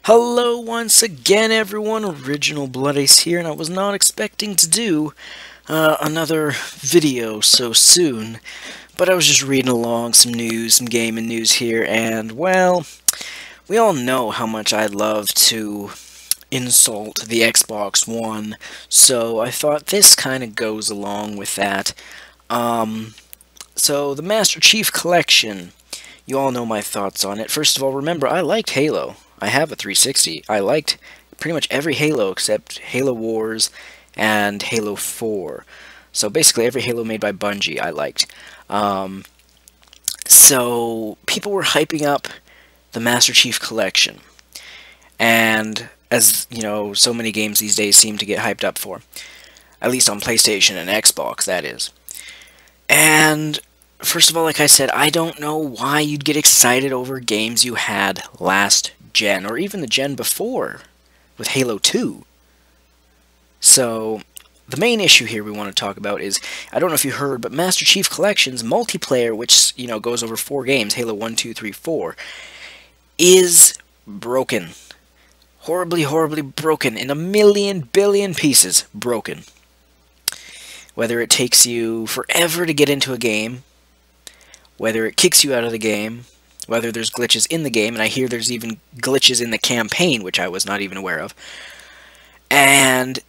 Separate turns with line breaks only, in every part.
Hello once again everyone, Original Blood Ace here, and I was not expecting to do another video so soon, but I was just reading along some news, some gaming news here, and well, we all know how much I love to insult the Xbox One, so I thought this kind of goes along with that. So the Master Chief Collection, you all know my thoughts on it. First of all, remember, I liked Halo. I have a 360. I liked pretty much every Halo except Halo Wars and Halo 4. So basically every Halo made by Bungie I liked. So people were hyping up the Master Chief Collection. And as, you know, so many games these days seem to get hyped up for. At least on PlayStation and Xbox, that is. And first of all, like I said, I don't know why you'd get excited over games you had last gen, or even the gen before, with Halo 2. So, the main issue here we want to talk about is, I don't know if you heard, but Master Chief Collection's multiplayer, which, you know, goes over 4 games, Halo 1, 2, 3, 4, is broken. Horribly, horribly broken, in a million billion pieces broken. Whether it takes you forever to get into a game, whether it kicks you out of the game, whether there's glitches in the game, and I hear there's even glitches in the campaign, which I was not even aware of. And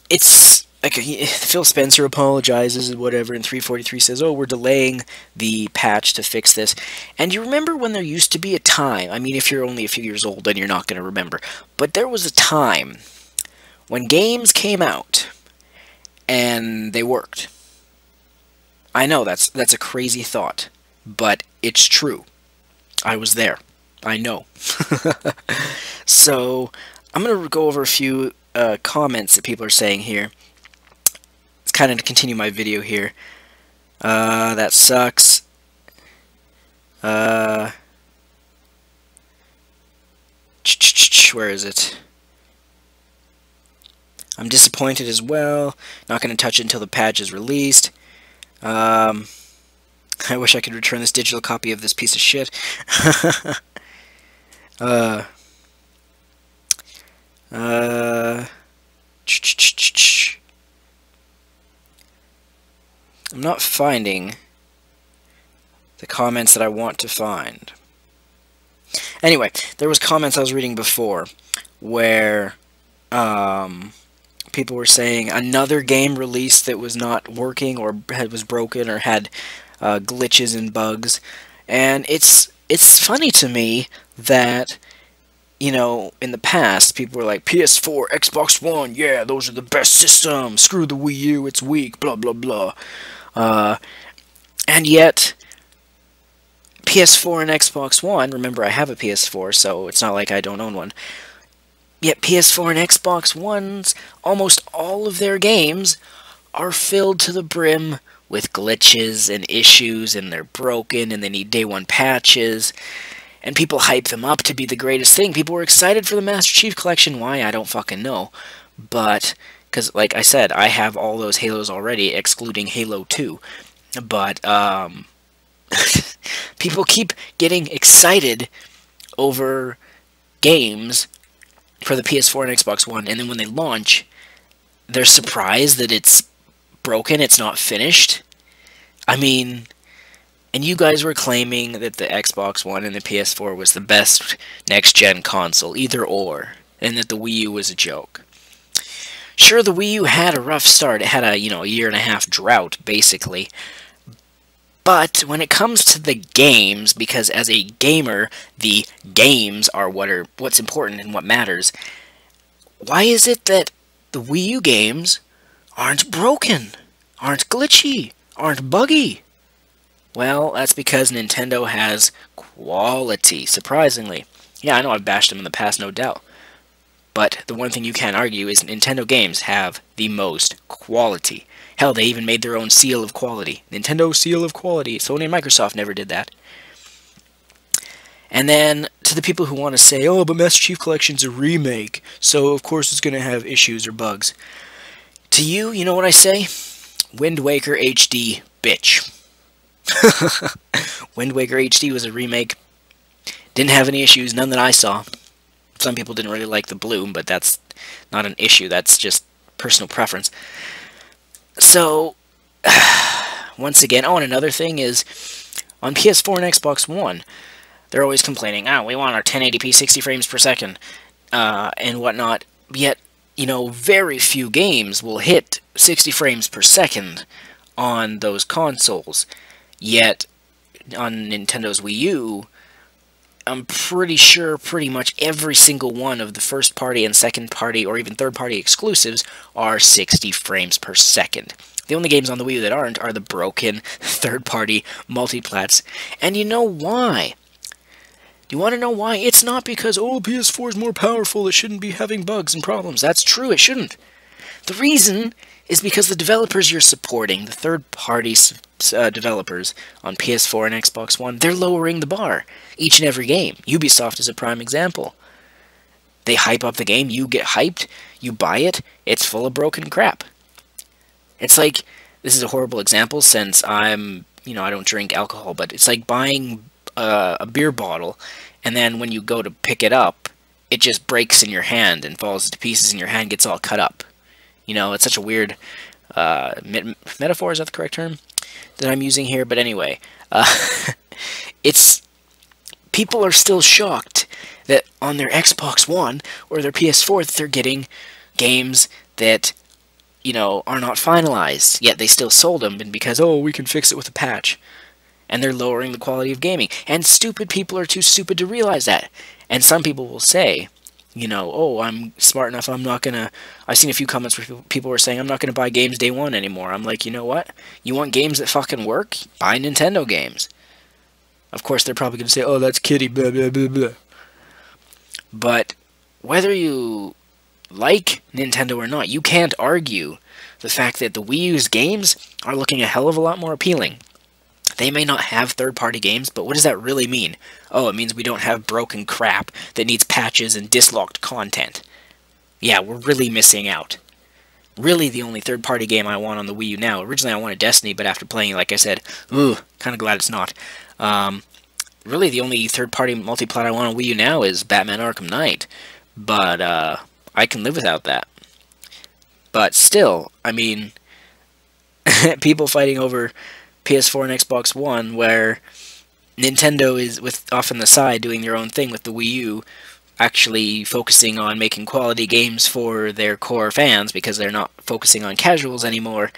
it's like Phil Spencer apologizes and whatever, and 343 says, oh, we're delaying the patch to fix this. And you remember when there used to be a time, I mean, if you're only a few years old, then you're not going to remember, but there was a time when games came out and they worked. I know that's a crazy thought, but it's true. I was there. I know. So, I'm going to go over a few comments that people are saying here. It's kind of to continue my video here. That sucks. Where is it? I'm disappointed as well. Not going to touch it until the patch is released. I wish I could return this digital copy of this piece of shit. I'm not finding the comments that I want to find. Anyway, there was comments I was reading before where people were saying another game released that was not working or was broken or had glitches and bugs, and it's funny to me that, you know, in the past people were like, PS4, Xbox One, yeah, those are the best systems, screw the Wii U, it's weak, blah blah blah, and yet PS4 and Xbox One, remember I have a PS4, so it's not like I don't own one, yet PS4 and Xbox One's, almost all of their games are filled to the brim with glitches and issues, and they're broken, and they need day one patches, and people hype them up to be the greatest thing. People were excited for the Master Chief Collection. Why? I don't fucking know. But, because, like I said, I have all those Halos already, excluding Halo 2. But, people keep getting excited over games for the PS4 and Xbox One, and then when they launch, they're surprised that it's broken, it's not finished. I mean, and you guys were claiming that the Xbox One and the PS4 was the best next-gen console, either or, and that the Wii U was a joke. Sure, the Wii U had a rough start. It had a, you know, a year-and-a-half drought, basically. But when it comes to the games, because as a gamer, the games are what's important and what matters, why is it that the Wii U games aren't broken, aren't glitchy, aren't buggy? Well, that's because Nintendo has quality, surprisingly. Yeah, I know I've bashed them in the past, no doubt. But the one thing you can't argue is Nintendo games have the most quality. Hell, they even made their own seal of quality. Nintendo seal of quality. Sony and Microsoft never did that. And then, to the people who want to say, oh, but Master Chief Collection's a remake, so of course it's going to have issues or bugs. To you, you know what I say? Wind Waker HD, bitch. Wind Waker HD was a remake. Didn't have any issues, none that I saw. Some people didn't really like the bloom, but that's not an issue. That's just personal preference. So, once again, oh, and another thing is, on PS4 and Xbox One, they're always complaining, we want our 1080p 60 frames per second, and whatnot. Yet, you know, very few games will hit 60 frames per second on those consoles. Yet, on Nintendo's Wii U, I'm pretty sure pretty much every single one of the first-party and second-party or even third-party exclusives are 60 frames per second. The only games on the Wii U that aren't are the broken third-party multiplats. And you know why? Do you want to know why? It's not because, oh, PS4 is more powerful, it shouldn't be having bugs and problems. That's true, it shouldn't. The reason is because the developers you're supporting, the third-party developers on PS4 and Xbox One, they're lowering the bar each and every game. Ubisoft is a prime example. They hype up the game, you get hyped, you buy it, it's full of broken crap. It's like, this is a horrible example since I don't drink alcohol, but it's like buying a beer bottle, and then when you go to pick it up, it just breaks in your hand and falls to pieces and your hand gets all cut up. You know, it's such a weird metaphor, is that the correct term that I'm using here? But anyway, people are still shocked that on their Xbox One or their PS4 that they're getting games that, you know, are not finalized, yet they still sold them, and because, oh, we can fix it with a patch. And they're lowering the quality of gaming. And stupid people are too stupid to realize that. And some people will say, you know, oh, I'm smart enough, I'm not gonna... I've seen a few comments where people were saying, I'm not gonna buy games day one anymore. I'm like, you know what? You want games that fucking work? Buy Nintendo games. Of course, they're probably gonna say, oh, that's kiddie, blah, blah, blah, blah. But whether you like Nintendo or not, you can't argue the fact that the Wii U's games are looking a hell of a lot more appealing. They may not have third-party games, but what does that really mean? Oh, it means we don't have broken crap that needs patches and dislocked content. Yeah, we're really missing out. Really, the only third-party game I want on the Wii U now. Originally, I wanted Destiny, but after playing it, like I said, kind of glad it's not. Really, the only third-party multiplat I want on Wii U now is Batman Arkham Knight. But, I can live without that. But still, I mean, people fighting over PS4 and Xbox One, where Nintendo is off on the side doing their own thing with the Wii U, actually focusing on making quality games for their core fans because they're not focusing on casuals anymore,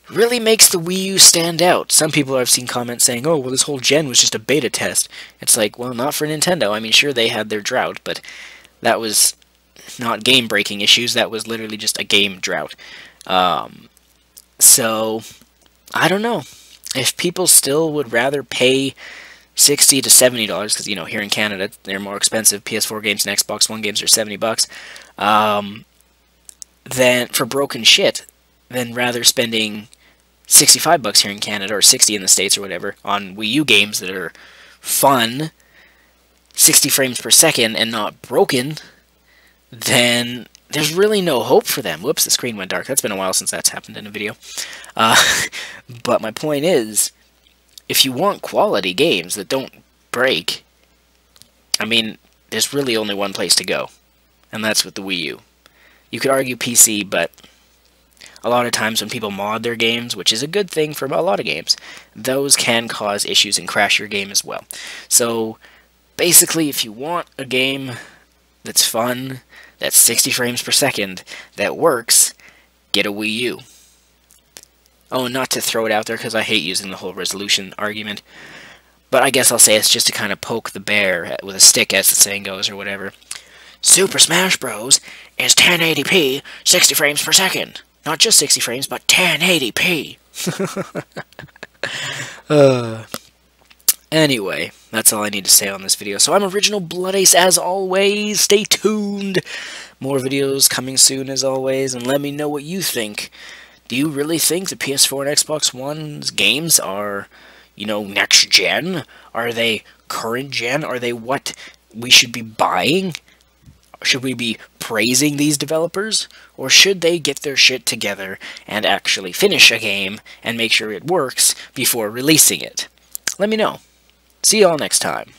really makes the Wii U stand out. Some people I've seen comments saying, oh, well, this whole gen was just a beta test. It's like, well, not for Nintendo. I mean, sure, they had their drought, but that was not game-breaking issues. That was literally just a game drought. So I don't know. If people still would rather pay $60 to $70, because, you know, here in Canada, they're more expensive. PS4 games and Xbox One games are $70, than for broken shit, than rather spending $65 here in Canada, or $60 in the States or whatever, on Wii U games that are fun, 60 frames per second, and not broken, then there's really no hope for them. Whoops, the screen went dark. That's been a while since that's happened in a video. But my point is, if you want quality games that don't break, I mean, there's really only one place to go, and that's with the Wii U. You could argue PC, but a lot of times when people mod their games, which is a good thing for a lot of games, those can cause issues and crash your game as well. So, basically, if you want a game that's fun, that's 60 frames per second, that works, get a Wii U. Oh, not to throw it out there, because I hate using the whole resolution argument, but I guess I'll say it's just to kind of poke the bear with a stick, as the saying goes, or whatever. Super Smash Bros. Is 1080p, 60 frames per second. Not just 60 frames, but 1080p. Anyway, that's all I need to say on this video. So I'm Original Blood Ace, as always. Stay tuned. More videos coming soon, as always. And let me know what you think. Do you really think the PS4 and Xbox One's games are, you know, next gen? Are they current gen? Are they what we should be buying? Should we be praising these developers? Or should they get their shit together and actually finish a game and make sure it works before releasing it? Let me know. See y'all next time.